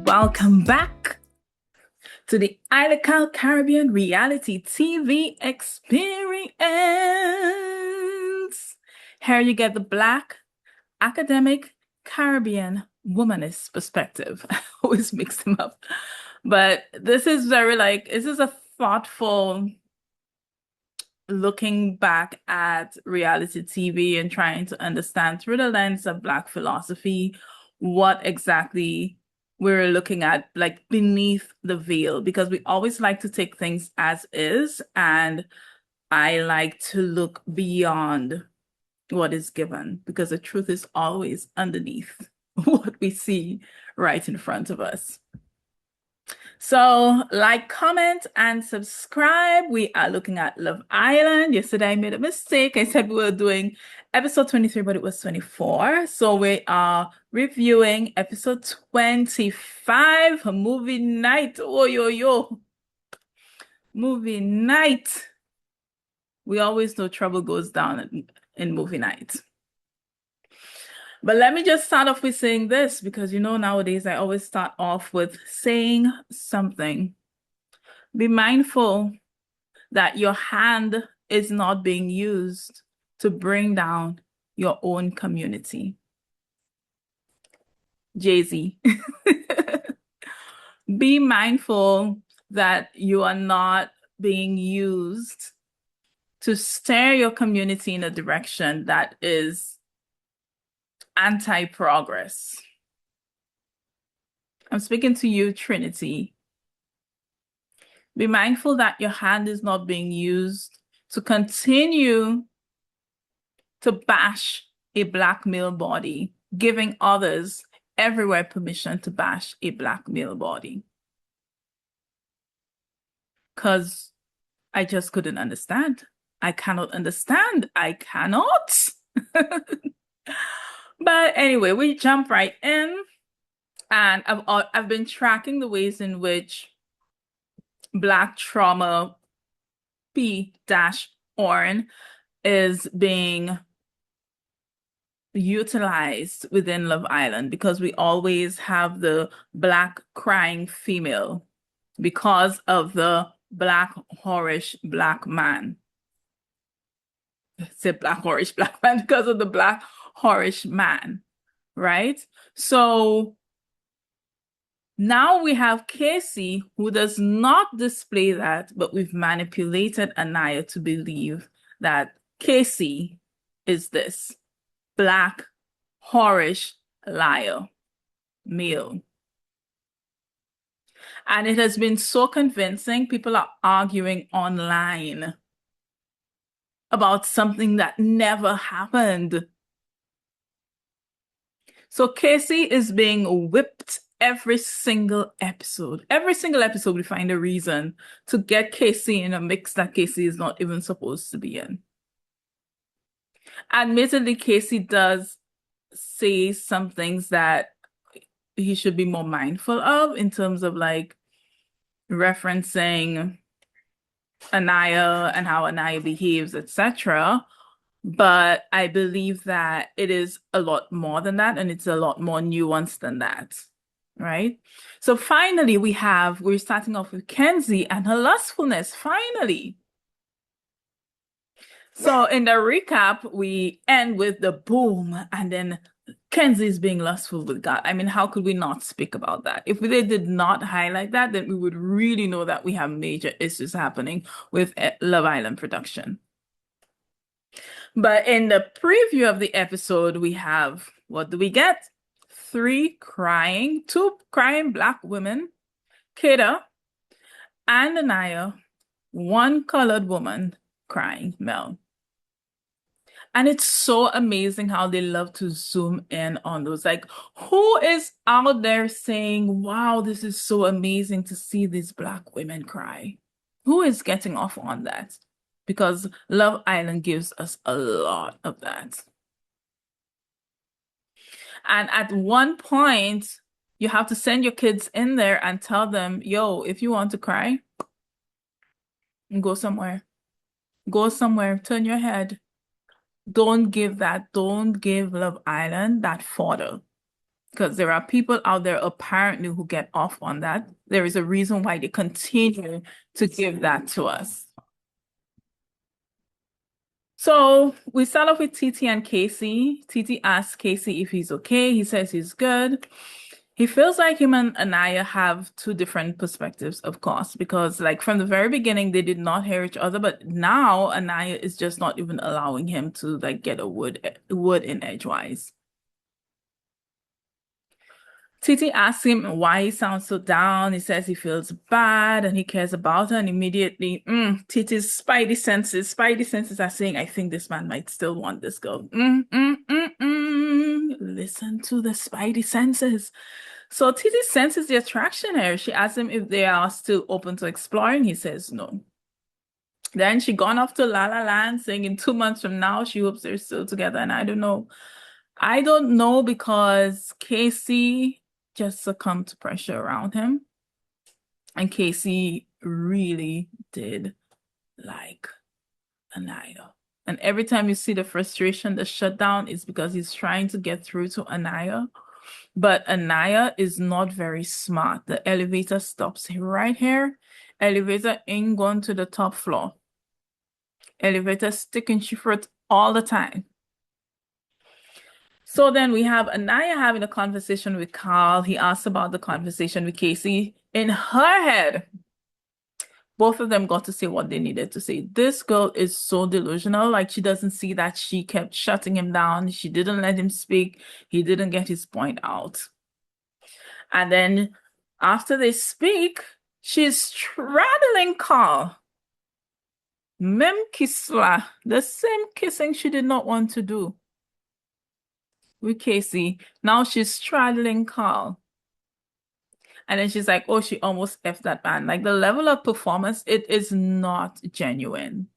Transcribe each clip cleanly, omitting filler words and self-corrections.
Welcome back to the Ilecal Caribbean Reality TV experience. Here you get the Black academic Caribbean womanist perspective. I always mix them up. But this is this is a thoughtful looking back at reality TV and trying to understand through the lens of Black philosophy what exactly we're looking at, like beneath the veil, because we always like to take things as is, and I like to look beyond what is given because the truth is always underneath what we see right in front of us. So, like, comment, and subscribe. We are looking at Love Island. Yesterday, I made a mistake. I said we were doing episode 23, but it was 24. So, we are reviewing episode 25, movie night. Oh, yo. Movie night. We always know trouble goes down in movie night. But let me just start off with saying this, because nowadays I always start off with saying something. Be mindful that your hand is not being used to bring down your own community. Jay-Z. Be mindful that you are not being used to steer your community in a direction that is anti-progress. I'm speaking to you, Trinity. Be mindful that your hand is not being used to continue to bash a Black male body, giving others everywhere permission to bash a Black male body. Because I just couldn't understand. I cannot understand. I cannot. But anyway, we jump right in. And I've been tracking the ways in which Black trauma P-ORN is being utilized within Love Island, because we always have the Black crying female because of the Black whorish Black man. I said Black whorish Black man because of the Black whorish man, right? So now we have Casey, who does not display that, but we've manipulated Anaya to believe that Casey is this Black, whorish liar, male. And it has been so convincing. People are arguing online about something that never happened. So Casey is being whipped every single episode. Every single episode, we find a reason to get Casey in a mix that Casey is not even supposed to be in. Admittedly, Casey does say some things that he should be more mindful of in terms of like referencing Anaya and how Anaya behaves, etc. But I believe that it is a lot more than that, and it's a lot more nuanced than that, right? So finally, we're starting off with Kenzie and her lustfulness, finally. So in the recap, we end with the boom, and then Kenzie's being lustful with God. I mean, how could we not speak about that? If they did not highlight that, then we would really know that we have major issues happening with Love Island production. But in the preview of the episode, we have, what do we get? Two crying Black women, Keda and Anaya, one colored woman crying, Mel. And it's so amazing how they love to zoom in on those. Like, who is out there saying, wow, this is so amazing to see these Black women cry? Who is getting off on that? Because Love Island gives us a lot of that. And at one point, you have to send your kids in there and tell them, yo, if you want to cry, go somewhere. Go somewhere, turn your head. Don't give Love Island that fodder. because there are people out there apparently who get off on that. There is a reason why they continue to give that to us. So we start off with TT and Casey. TT asks Casey if he's okay. He says he's good. He feels like him and Anaya have two different perspectives, of course, because like from the very beginning they did not hear each other, but now Anaya is just not even allowing him to like get a wood in edgewise. Titi asks him why he sounds so down. He says he feels bad and he cares about her. And immediately, Titi's spidey senses are saying, I think this man might still want this girl. Listen to the spidey senses. So Titi senses the attraction here. She asks him if they are still open to exploring. He says no. Then she gone off to La La Land, saying in 2 months from now, she hopes they're still together. And I don't know. I don't know because Casey just succumbed to pressure around him. And Casey really did like Anaya. And every time you see the frustration, the shutdown is because he's trying to get through to Anaya. But Anaya is not very smart. The elevator stops right here. Elevator ain't going to the top floor. Elevator sticking foot all the time. So then we have Anaya having a conversation with Carl. He asks about the conversation with Casey. In her head, both of them got to say what they needed to say. This girl is so delusional. Like she doesn't see that she kept shutting him down. She didn't let him speak. He didn't get his point out. And then after they speak, she's straddling Carl. Mem kisla, the same kissing she did not want to do with Casey. Now she's straddling Carl. And then she's like, oh, she almost F that man. Like the level of performance, it is not genuine.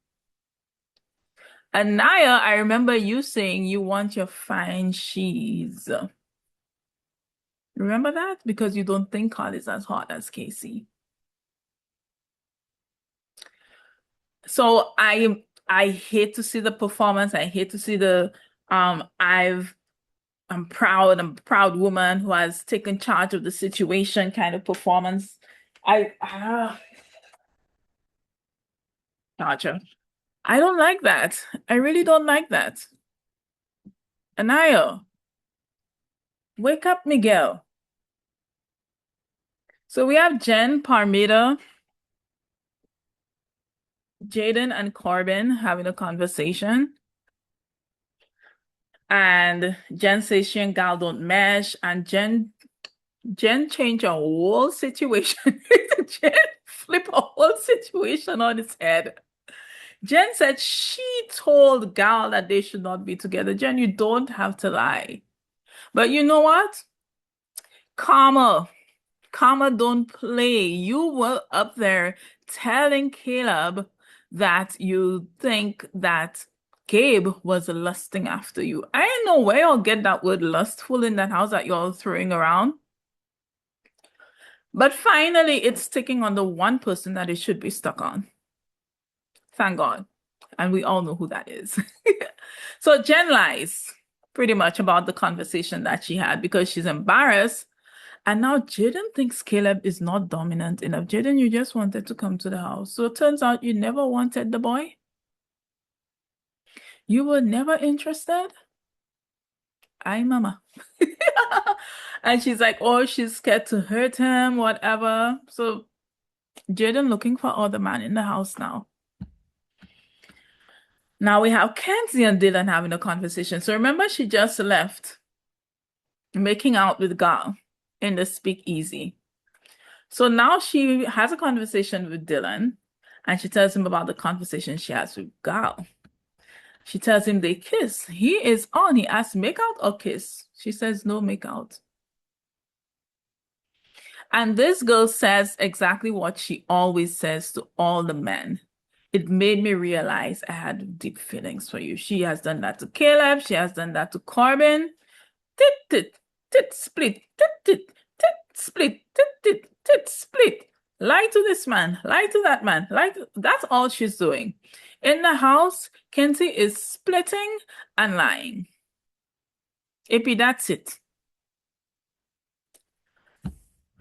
Anaya, I remember you saying you want your fine cheese. Remember that? Because you don't think Carl is as hot as Casey. So I hate to see the performance. I hate to see the I'm proud, I'm a proud woman who has taken charge of the situation kind of performance. Gotcha. I don't like that. I really don't like that. Anaya, wake up, Miguel. So we have Jen, Parmita, Jaden, and Corbin having a conversation. And Jen says she and Gal don't mesh, and Jen changed a whole situation. Jen flip a whole situation on its head. Jen said she told Gal that they should not be together. Jen, you don't have to lie. But you know what? Karma. Karma don't play. You were up there telling Caleb that you think that Gabe was lusting after you. I ain't know where y'all get that word lustful in that house that y'all throwing around. But finally, it's sticking on the one person that it should be stuck on. Thank God. And we all know who that is. So Jen lies pretty much about the conversation that she had because she's embarrassed. And now Jaden thinks Caleb is not dominant enough. Jaden, you just wanted to come to the house. So it turns out you never wanted the boy. You were never interested. Aye, mama. And she's like, oh, she's scared to hurt him, whatever. So Jaden looking for other man in the house now. Now we have Kenzie and Dylan having a conversation. So remember, she just left making out with Gal in the speakeasy. So now she has a conversation with Dylan and she tells him about the conversation she has with Gal. She tells him they kiss. He is on. He asks, make out or kiss? She says, no, make out. And this girl says exactly what she always says to all the men. It made me realize I had deep feelings for you. She has done that to Caleb. She has done that to Corbin. Tit, tit, tit, split. Tit, tit, tit, split. Tit, tit, tit, split. Lie to this man. Lie to that man. That's all she's doing. In the house, Kenzie is splitting and lying. AP, that's it.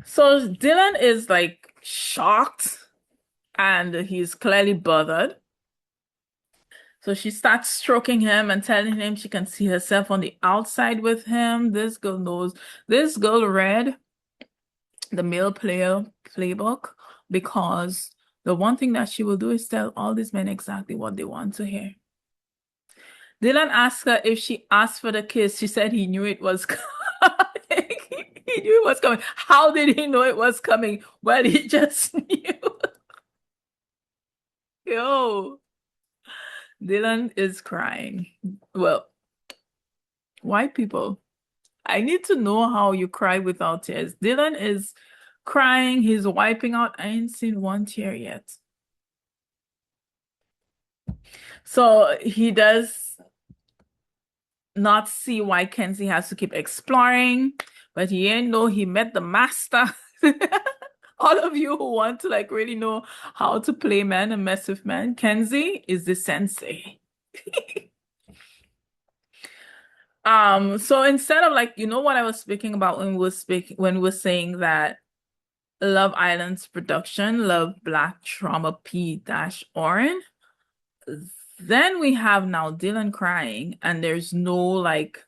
So Dylan is like shocked and he's clearly bothered. So she starts stroking him and telling him she can see herself on the outside with him. This girl knows. This girl read the male player playbook because the one thing that she will do is tell all these men exactly what they want to hear. Dylan asked her if she asked for the kiss. She said he knew it was coming. He knew it was coming. How did he know it was coming? Well, he just knew. Yo, Dylan is crying. Well, white people, I need to know how you cry without tears. Dylan is crying. He's wiping out. I ain't seen one tear yet. So he does not see why Kenzie has to keep exploring, but he ain't know he met the master. All of you who want to like really know how to play men and mess with men, Kenzie is the sensei. So instead of like, you know what I was speaking about when we were saying that Love Island's production, Love Black Trauma P dash Orin. Then we have now Dylan crying, and there's no like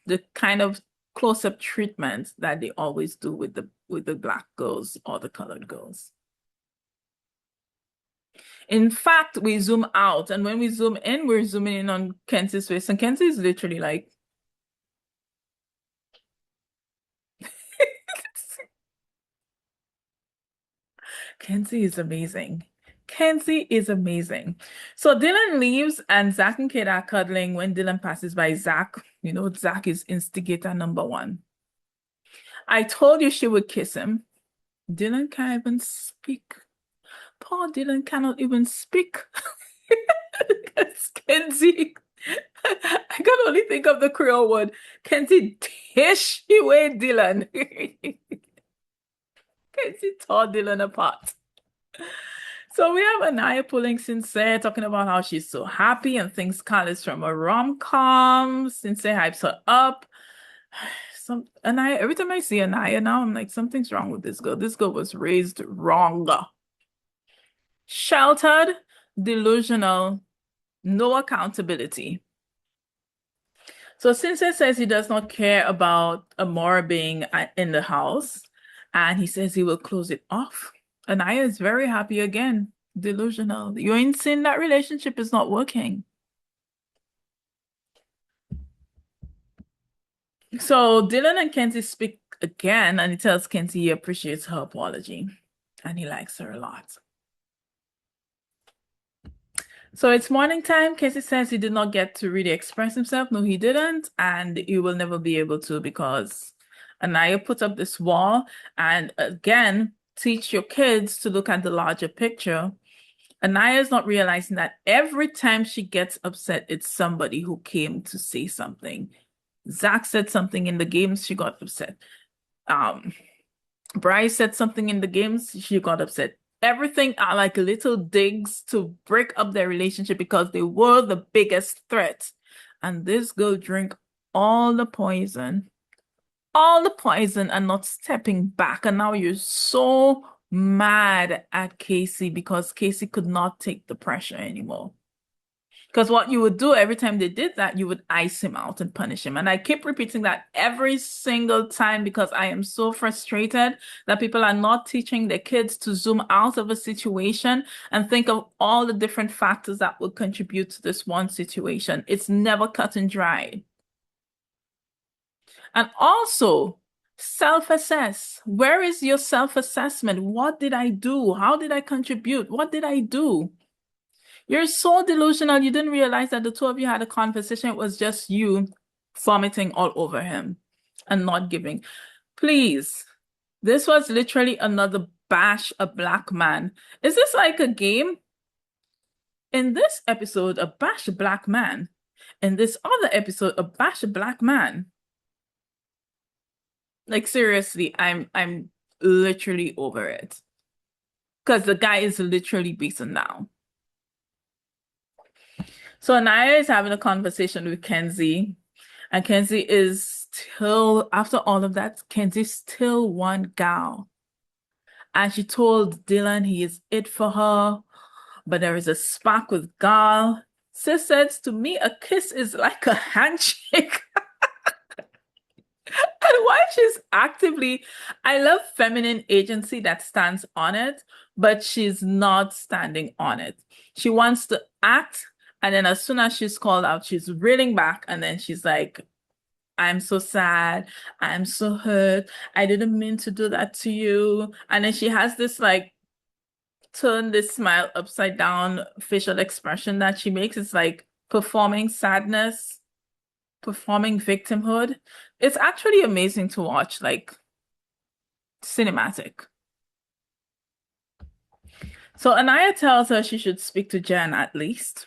the kind of close-up treatment that they always do with the black girls or the colored girls. In fact, we zoom out, and when we zoom in, we're zooming in on Kenzie's face, and Kenzie is literally like, Kenzie is amazing. Kenzie is amazing. So Dylan leaves, and Zach and Kate are cuddling when Dylan passes by Zach. You know, Zach is instigator number one. I told you she would kiss him. Dylan can't even speak. Poor Dylan cannot even speak. It's Kenzie. I can only think of the Creole word. Kenzie tish away Dylan. Kenzie tore Dylan apart. So we have Anaya pulling Sincere, talking about how she's so happy and thinks Carl is from a rom-com. Sincere hypes her up. Anaya, every time I see Anaya now, I'm like, something's wrong with this girl. This girl was raised wrong. Sheltered, delusional, no accountability. So Sincere says he does not care about Amora being in the house, and he says he will close it off. Anaya is very happy again. Delusional. You ain't seen that relationship is not working. So Dylan and Kenzie speak again, and he tells Kenzie he appreciates her apology, and he likes her a lot. So it's morning time. Casey says he did not get to really express himself. No, he didn't. And he will never be able to because Anaya put up this wall. And again, teach your kids to look at the larger picture. Anaya is not realizing that every time she gets upset, it's somebody who came to say something. Zach said something in the games, she got upset. Bryce said something in the games, she got upset. Everything are like little digs to break up their relationship because they were the biggest threat. And this girl drank all the poison and not stepping back. And now you're so mad at Casey because Casey could not take the pressure anymore. Because what you would do every time they did that, you would ice him out and punish him. And I keep repeating that every single time because I am so frustrated that people are not teaching their kids to zoom out of a situation and think of all the different factors that would contribute to this one situation. It's never cut and dry. And also, self-assess. Where is your self-assessment? What did I do? How did I contribute? What did I do? You're so delusional. You didn't realize that the two of you had a conversation. It was just you vomiting all over him and not giving. Please, this was literally another bash a black man. Is this like a game? In this episode, a bash a black man. In this other episode, a bash a black man. Like seriously, I'm literally over it. Because the guy is literally beaten down. So Anaya is having a conversation with Kenzie, and Kenzie is still, after all of that, Kenzie still want Gal. And she told Dylan he is it for her, but there is a spark with Gal. Sis says to me, a kiss is like a handshake. And why she's actively, I love feminine agency that stands on it, but she's not standing on it. She wants to act, and then as soon as she's called out, she's reeling back, and then she's like, I'm so sad. I'm so hurt. I didn't mean to do that to you. And then she has this like turn this smile upside down facial expression that she makes. It's like performing sadness, performing victimhood. It's actually amazing to watch, like cinematic. So Anaya tells her she should speak to Jen at least.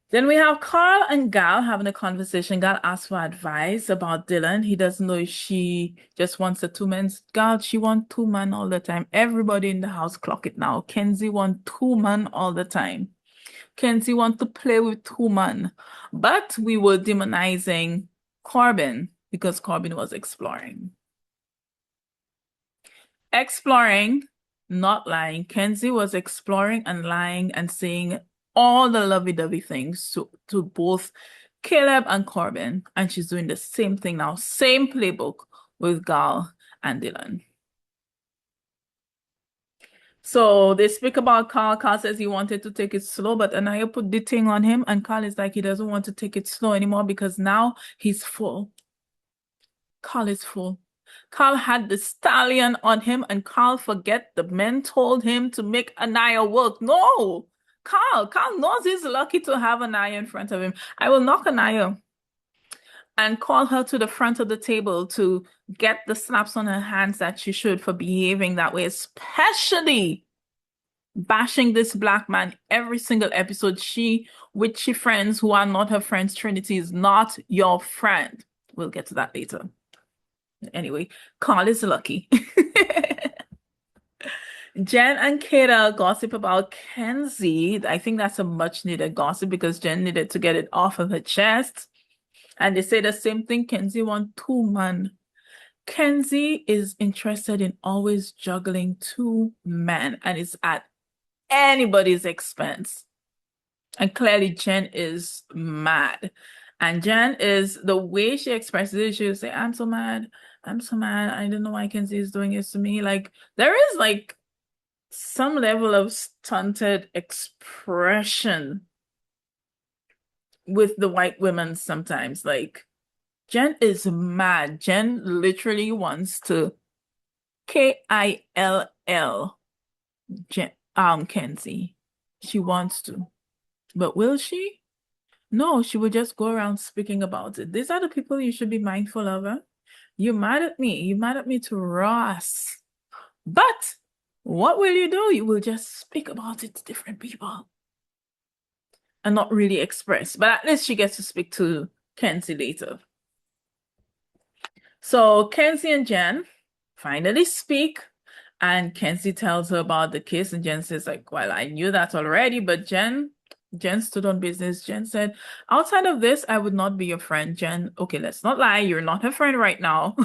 Then we have Carl and Gal having a conversation. Gal asks for advice about Dylan. He doesn't know if she just wants a two-man. Gal, she wants two-man all the time. Everybody in the house clock it now. Kenzie want two-man all the time. Kenzie want to play with two-man. But we were demonizing Corbin because Corbin was exploring. Exploring, not lying. Kenzie was exploring and lying and saying all the lovey-dovey things to both Caleb and Corbin. And she's doing the same thing now. Same playbook with Gal and Dylan. So they speak about Carl. Carl says he wanted to take it slow, but Anaya put the thing on him, and Carl is like he doesn't want to take it slow anymore because now he's full. Carl is full. Carl had the stallion on him, and Carl forget the men told him to make Anaya work. No, Carl knows he's lucky to have Anaya in front of him. I will knock Anaya and call her to the front of the table to get the slaps on her hands that she should for behaving that way, especially bashing this black man every single episode. She with she friends who are not her friends. Trinity is not your friend. We'll get to that later. Anyway, Carl is lucky. Jen and Kata gossip about Kenzie. I think that's a much needed gossip because Jen needed to get it off of her chest. And they say the same thing. Kenzie want two men. Kenzie is interested in always juggling two men and it's at anybody's expense. And clearly Jen is mad. And Jen is, the way she expresses it, she'll say, I'm so mad. I'm so mad. I don't know why Kenzie is doing this to me. Like, there is like some level of stunted expression with the white women sometimes. Like, Jen is mad. Jen literally wants to kill Kenzie. She wants to. But will she? No, she will just go around speaking about it. These are the people you should be mindful of. Huh? You're mad at me. You're mad at me to Ross. But what will you do? You will just speak about it to different people and not really express. But at least she gets to speak to Kenzie later. So Kenzie and Jen finally speak, and Kenzie tells her about the case, and Jen says, like, well, I knew that already, but Jen stood on business. Jen said, outside of this, I would not be your friend. Jen, okay, let's not lie. You're not her friend right now.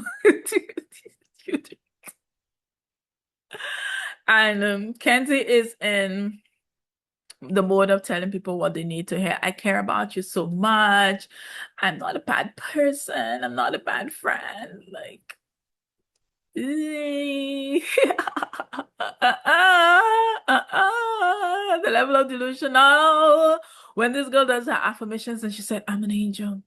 And Kenzie is in the mode of telling people what they need to hear. I care about you so much. I'm not a bad person. I'm not a bad friend. Like, the level of delusional. When this girl does her affirmations and she said, I'm an angel.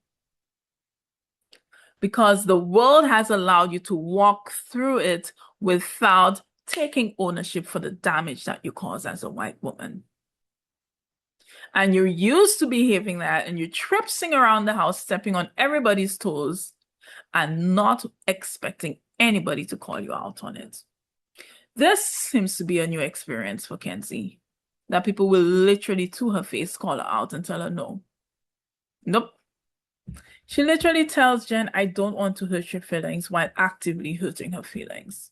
Because the world has allowed you to walk through it without taking ownership for the damage that you cause as a white woman. And you're used to behaving that and you're traipsing around the house, stepping on everybody's toes and not expecting anybody to call you out on it. This seems to be a new experience for Kenzie, that people will literally to her face call her out and tell her no. Nope. She literally tells Jen, I don't want to hurt your feelings while actively hurting her feelings.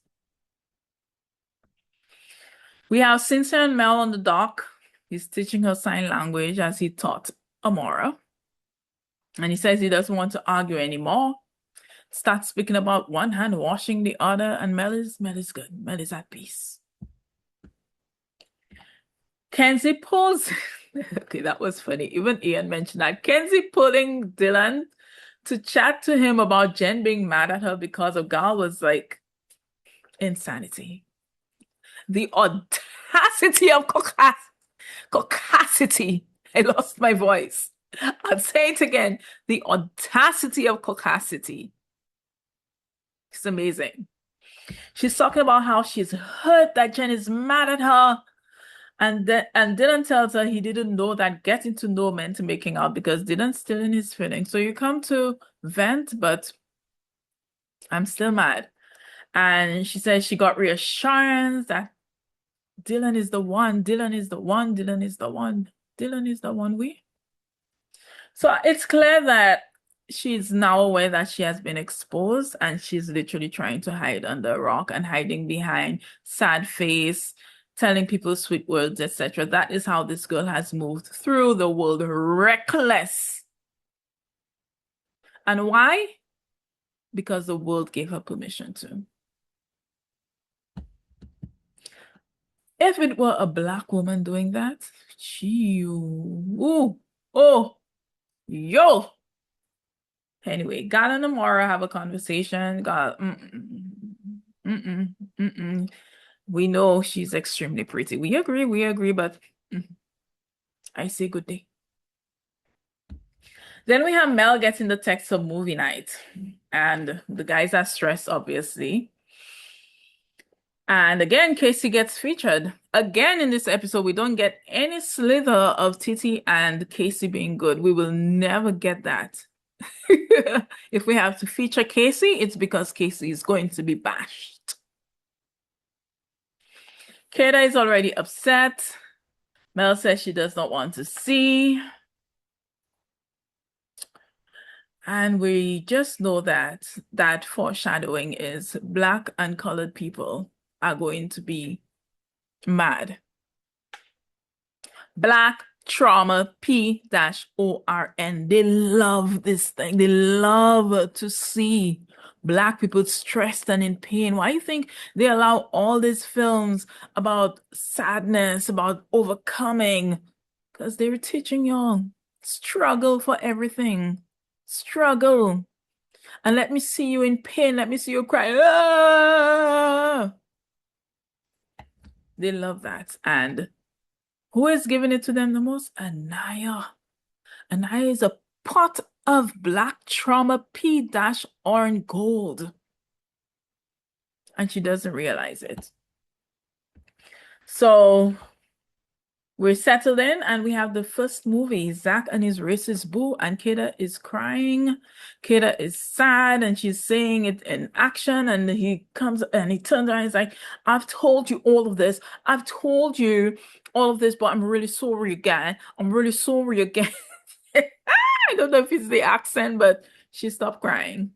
We have Cynthia and Mel on the dock. He's teaching her sign language as he taught Amora. And he says he doesn't want to argue anymore. Starts speaking about one hand washing the other, and Mel is good. Mel is at peace. Kenzie pulls. Okay, that was funny. Even Ian mentioned that. Kenzie pulling Dylan to chat to him about Jen being mad at her because of Gal was like insanity. The audacity of caucasity. I lost my voice. I'll say it again. The audacity of caucasity. It's amazing. She's talking about how she's hurt that Jen is mad at her. And Dylan tells her he didn't know that getting to know meant to making out because Dylan's still in his feelings. So you come to vent, but I'm still mad. And she says she got reassurance that Dylan is the one, Dylan is the one, Dylan is the one, Dylan is the one we. So it's clear that she's now aware that she has been exposed and she's literally trying to hide under a rock and hiding behind sad face, telling people sweet words, etc. That is how this girl has moved through the world reckless. And why? Because the world gave her permission to. If it were a black woman doing that, she, ooh, oh, yo. Anyway, Gal and Amora have a conversation. Gal, we know she's extremely pretty. We agree, but I say good day. Then we have Mel getting the text of movie night, and the guys are stressed, obviously. And again, Casey gets featured. Again, in this episode, we don't get any slither of Titi and Casey being good. We will never get that. If we have to feature Casey, it's because Casey is going to be bashed. Kata is already upset. Mel says she does not want to see. And we just know that that foreshadowing is Black and colored people are going to be mad. Black Trauma P-ORN. They love this thing. They love to see Black people stressed and in pain. Why do you think they allow all these films about sadness, about overcoming? Because they were teaching y'all struggle for everything. Struggle. And let me see you in pain. Let me see you cry. Ah! They love that. And who is giving it to them the most? Anaya. Anaya is a pot of Black Trauma P-orange gold. And she doesn't realize it. So we're settled in and we have the first movie, Zach and his racist boo, and Kata is crying. Kata is sad and she's saying it in action, and he comes and he turns around and he's like, I've told you all of this. I've told you all of this, but I'm really sorry again. I'm really sorry again. I don't know if it's the accent, but she stopped crying.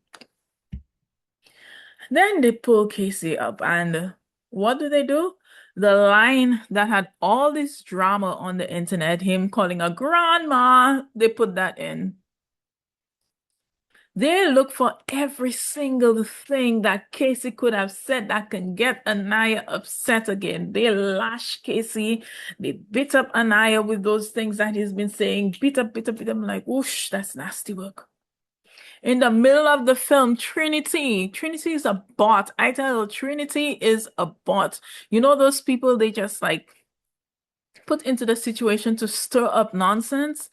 Then they pull Casey up and what do? The line that had all this drama on the internet, him calling her grandma, they put that in. They look for every single thing that Casey could have said that can get Anaya upset again. They lash Casey. They beat up Anaya with those things that he's been saying. Beat up. I'm like, whoosh, that's nasty work. In the middle of the film, Trinity is a bot. I tell you, Trinity is a bot. You know those people they just like put into the situation to stir up nonsense,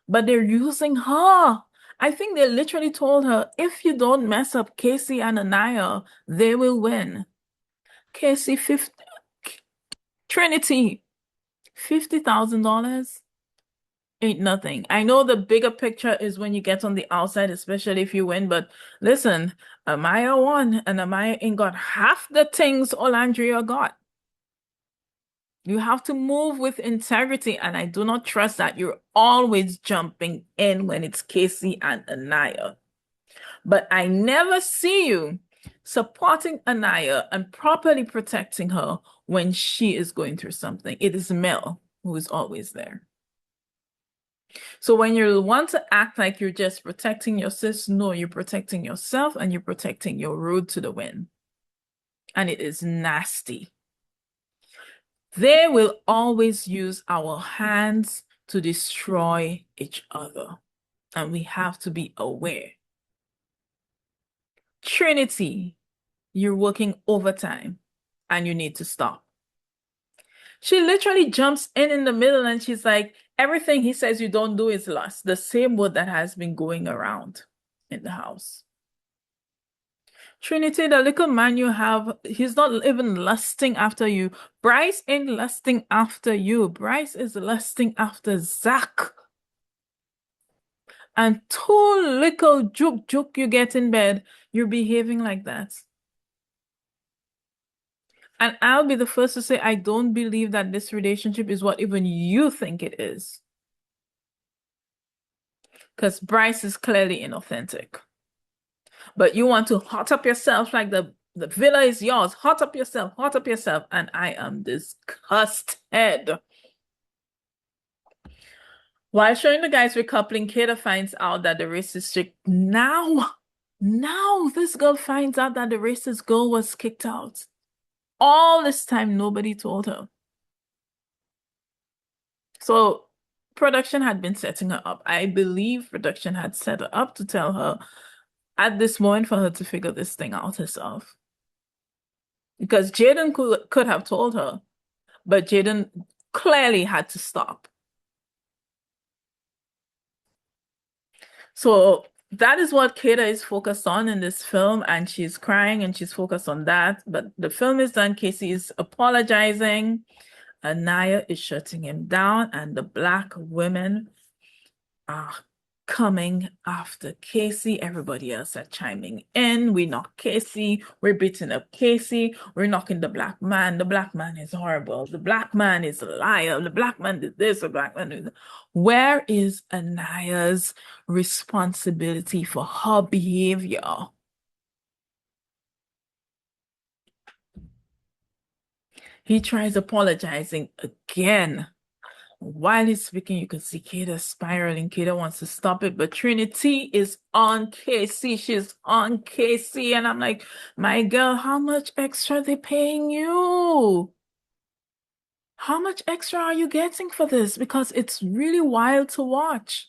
but they're using her. I think they literally told her, if you don't mess up Casey and Anaya, they will win. Casey, Trinity, $50,000. Ain't nothing. I know the bigger picture is when you get on the outside, especially if you win, but listen, Amaya won, and Amaya ain't got half the things Olandria got. You have to move with integrity, and I do not trust that you're always jumping in when it's Casey and Anaya. But I never see you supporting Anaya and properly protecting her when she is going through something. It is Mel who is always there. So when you want to act like you're just protecting your sis, no, you're protecting yourself and you're protecting your road to the wind. And it is nasty. They will always use our hands to destroy each other. And we have to be aware. Trinity, you're working overtime and you need to stop. She literally jumps in the middle and she's like, everything he says you don't do is lust. The same word that has been going around in the house. Trinity, the little man you have, he's not even lusting after you. Bryce ain't lusting after you. Bryce is lusting after Zach. And too little joke you get in bed, you're behaving like that. And I'll be the first to say, I don't believe that this relationship is what even you think it is. Because Bryce is clearly inauthentic. But you want to hot up yourself like the villa is yours. Hot up yourself, hot up yourself. And I am disgusted. While showing the guys recoupling, Kata finds out that the racist chick now this girl finds out that the racist girl was kicked out. All this time, nobody told her. So production had been setting her up. I believe production had set her up to tell her at this moment for her to figure this thing out herself. Because Jaden could have told her, but Jaden clearly had to stop. So that is what Kata is focused on in this film, and she's crying and she's focused on that. But the film is done. Casey is apologizing. Anaya is shutting him down, and the black women are coming after Casey. Everybody else are chiming in. We knock Casey. We're beating up Casey. We're knocking the black man. The black man is horrible. The black man is a liar. The black man did this. The black man did that. Where is Anaya's responsibility for her behavior? He tries apologizing again. While he's speaking, you can see Kata spiraling. Kata wants to stop it, but Trinity is on Casey. She's on Casey. And I'm like, my girl, how much extra they paying you? How much extra are you getting for this? Because it's really wild to watch.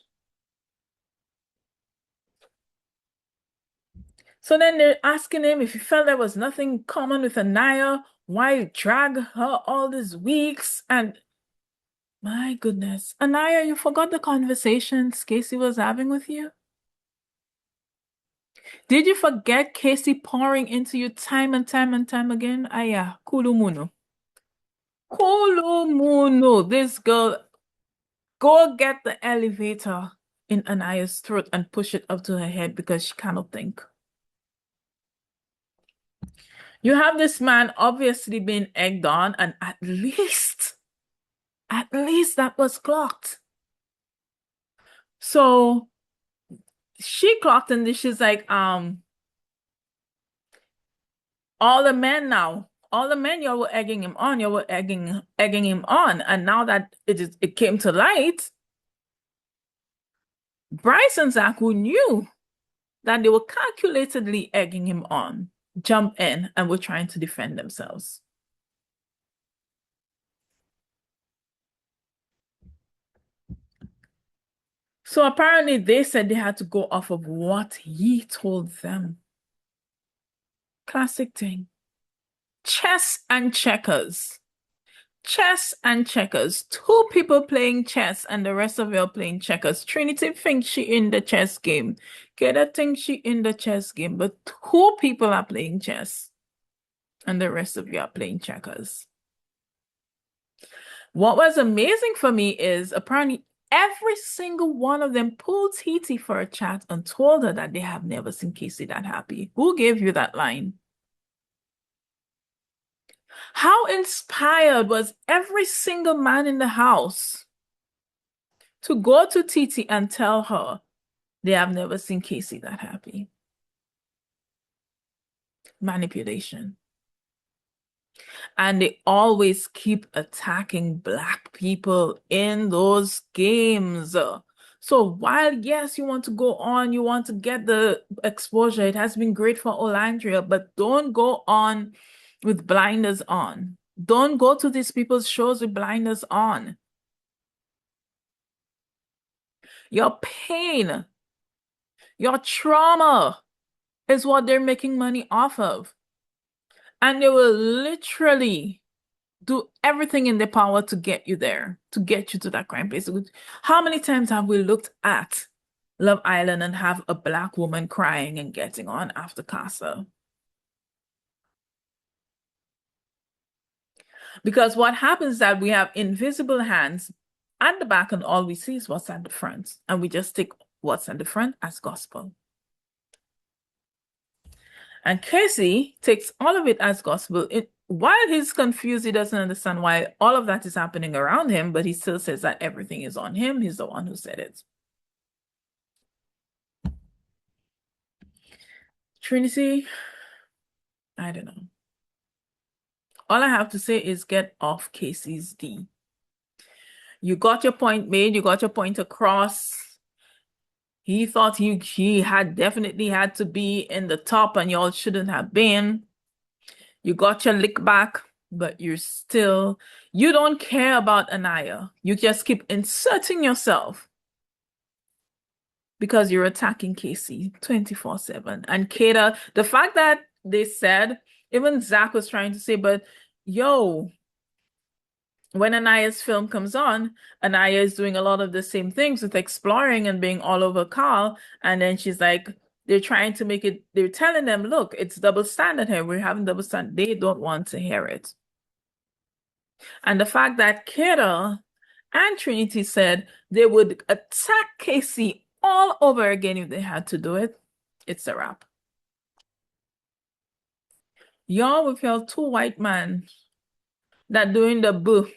So then they're asking him if he felt there was nothing common with Anaya, why drag her all these weeks? And my goodness, Anaya, you forgot the conversations Casey was having with you? Did you forget Casey pouring into you time and time and time again? Aya, kulumuno. Kulumuno. This girl, go get the elevator in Anaya's throat and push it up to her head because she cannot think. You have this man obviously being egged on, and at least that was clocked. So she clocked and she's like, all the men now, all the men you were egging him on, you were egging him on. And now that it came to light, Bryce and Zach, who knew that they were calculatedly egging him on, jump in and were trying to defend themselves. So apparently they said they had to go off of what he told them. Classic thing. Chess and checkers. Chess and checkers. Two people playing chess and the rest of you are playing checkers. Trinity thinks she in the chess game. Keda thinks she in the chess game. But two people are playing chess and the rest of you are playing checkers. What was amazing for me is apparently every single one of them pulled Titi for a chat and told her that they have never seen Casey that happy. Who gave you that line? How inspired was every single man in the house to go to Titi and tell her they have never seen Casey that happy? Manipulation. And they always keep attacking Black people in those games. So while, yes, you want to go on, you want to get the exposure, it has been great for Olandria, but don't go on with blinders on. Don't go to these people's shows with blinders on. Your pain, your trauma is what they're making money off of. And they will literally do everything in their power to get you there, to get you to that crime place. How many times have we looked at Love Island and have a black woman crying and getting on after Casa? Because what happens is that we have invisible hands at the back, and all we see is what's at the front. And we just take what's at the front as gospel. And Casey takes all of it as gospel. While he's confused, he doesn't understand why all of that is happening around him, but he still says that everything is on him. He's the one who said it. Trinity, I don't know. All I have to say is get off Casey's D. You got your point made, you got your point across. He thought he had definitely had to be in the top and y'all shouldn't have been. You got your lick back, but you don't care about Anaya. You just keep inserting yourself because you're attacking Casey 24/7. And Kata, the fact that they said, even Zach was trying to say, but yo, when Anaya's film comes on, Anaya is doing a lot of the same things with exploring and being all over Carl. And then she's like, they're trying to make it, they're telling them, look, it's double standard here. We're having double standard. They don't want to hear it. And the fact that Kara and Trinity said they would attack Casey all over again if they had to do it, it's a wrap. Y'all with your two white men that doing the boo.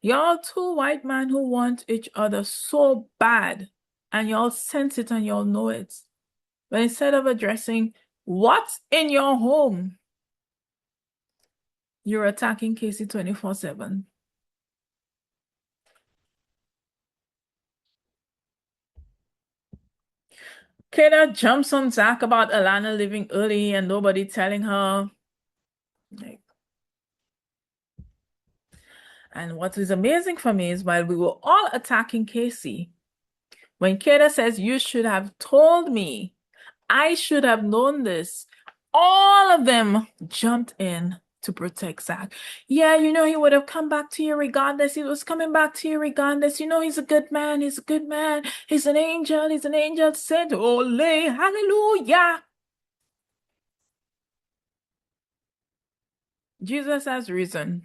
Y'all two white men who want each other so bad, and y'all sense it and y'all know it. But instead of addressing what's in your home, you're attacking Casey 24/7. Kayla jumps on Zach about Alana leaving early and nobody telling her. Like, and what is amazing for me is while we were all attacking Casey, when Kayla says, you should have told me, I should have known this, all of them jumped in to protect Zach. Yeah, he would have come back to you regardless. He was coming back to you regardless. He's a good man. He's a good man. He's an angel. He's an angel sent. Ole, hallelujah. Jesus has reason.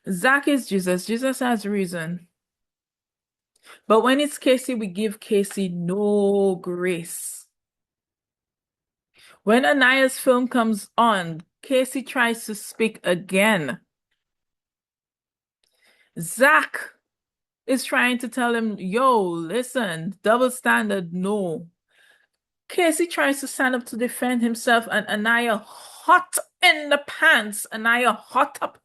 Zach is Jesus. Jesus has reason. But when it's Casey, we give Casey no grace. When Anaya's film comes on, Casey tries to speak again. Zach is trying to tell him, yo, listen, double standard, no. Casey tries to stand up to defend himself, and Anaya hot in the pants. Anaya hot up,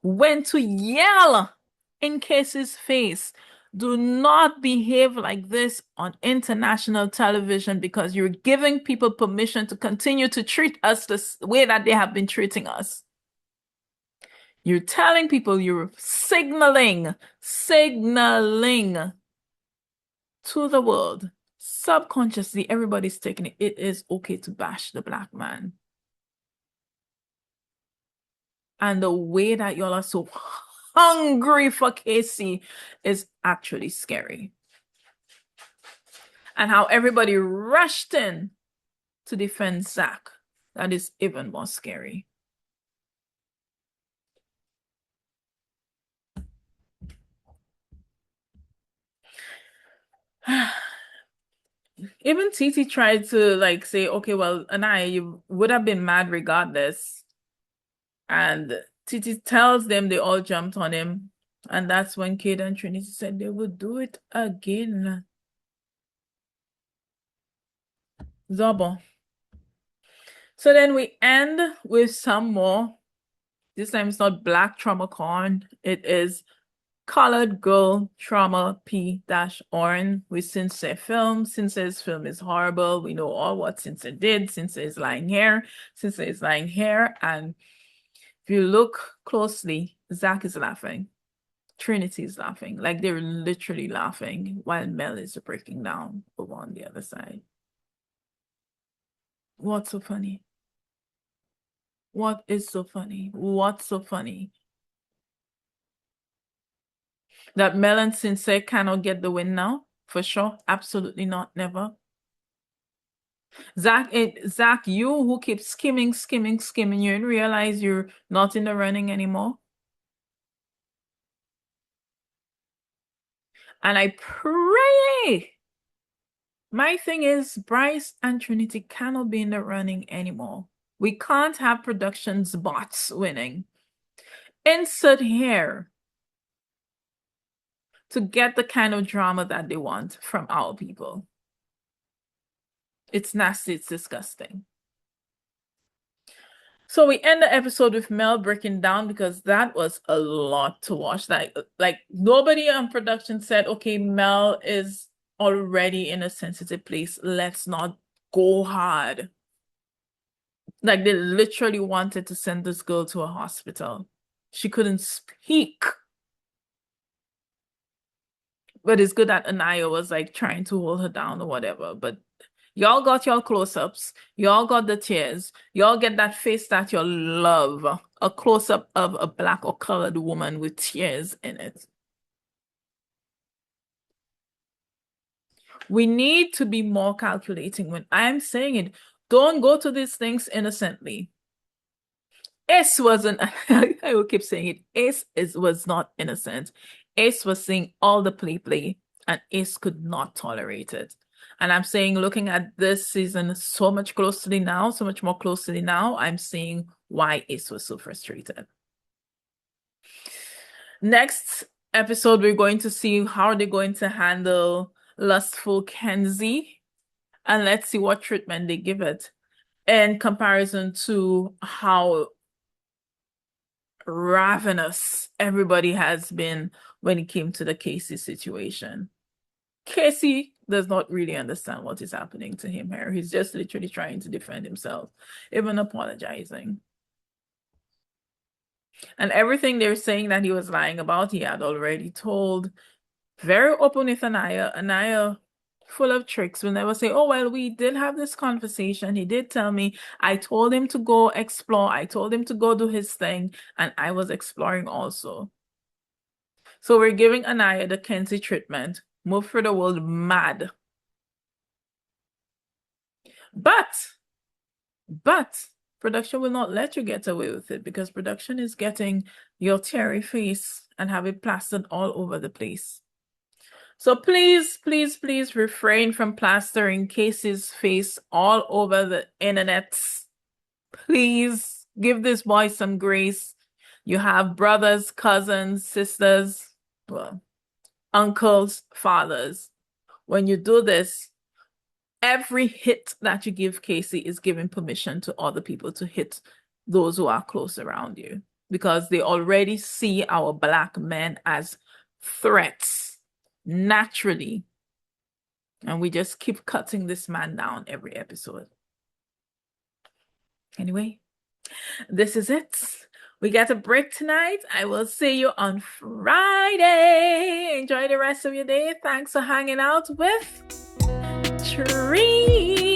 went to yell in Casey's face. Do not behave like this on international television because you're giving people permission to continue to treat us the way that they have been treating us. You're telling people, you're signaling to the world. Subconsciously, everybody's taking it. It is okay to bash the black man. And the way that y'all are so hungry for Casey is actually scary. And how everybody rushed in to defend Zach, that is even more scary. Even Titi tried to say, okay, well, Anaya, you would have been mad regardless. And Titi tells them they all jumped on him. And that's when Kate and Trinity said they would do it again. Zobo. So then we end with some more. This time it's not black trauma corn. It is Colored Girl Trauma P-Orn with Sincere Film. Sincere's film is horrible. We know all what Sincere did. Sincere is lying here. Sincere is lying here. And if you look closely, Zach is laughing. Trinity is laughing. Like they're literally laughing while Mel is breaking down over on the other side. What's so funny? What is so funny? What's so funny? That Mel and Sincere cannot get the win now? For sure. Absolutely not. Never. Zach, you who keeps skimming, you didn't realize you're not in the running anymore. And I pray. My thing is, Bryce and Trinity cannot be in the running anymore. We can't have productions bots winning. Insert here to get the kind of drama that they want from our people. It's nasty, it's disgusting. So we end the episode with Mel breaking down because that was a lot to watch. Like nobody on production said, okay, Mel is already in a sensitive place. Let's not go hard. Like they literally wanted to send this girl to a hospital. She couldn't speak. But it's good that Anaya was like trying to hold her down or whatever. But y'all got your close-ups. Y'all got the tears. Y'all get that face that you love. A close-up of a black or colored woman with tears in it. We need to be more calculating. When I'm saying it, don't go to these things innocently. Ace wasn't, I will keep saying it, Ace was not innocent. Ace was seeing all the play, and Ace could not tolerate it. And I'm saying, looking at this season so much more closely now, I'm seeing why Ace was so frustrated. Next episode, we're going to see how they're going to handle lustful Kenzie. And let's see what treatment they give it in comparison to how ravenous everybody has been when it came to the Casey situation. Casey does not really understand what is happening to him here. He's just literally trying to defend himself, even apologizing. And everything they're saying that he was lying about, he had already told. Very open with Anaya. Anaya, full of tricks, will never say, oh, well, we did have this conversation. He did tell me. I told him to go explore. I told him to go do his thing. And I was exploring also. So we're giving Anaya the Kenzie treatment. Move through the world mad. But production will not let you get away with it because production is getting your teary face and have it plastered all over the place. So please, please, please refrain from plastering Casey's face all over the internet. Please give this boy some grace. You have brothers, cousins, sisters, well, uncles, fathers. When you do this, every hit that you give Casey is giving permission to other people to hit those who are close around you because they already see our Black men as threats naturally. And we just keep cutting this man down every episode. Anyway, this is it. We get a break tonight. I will see you on Friday. Enjoy the rest of your day. Thanks for hanging out with Tree.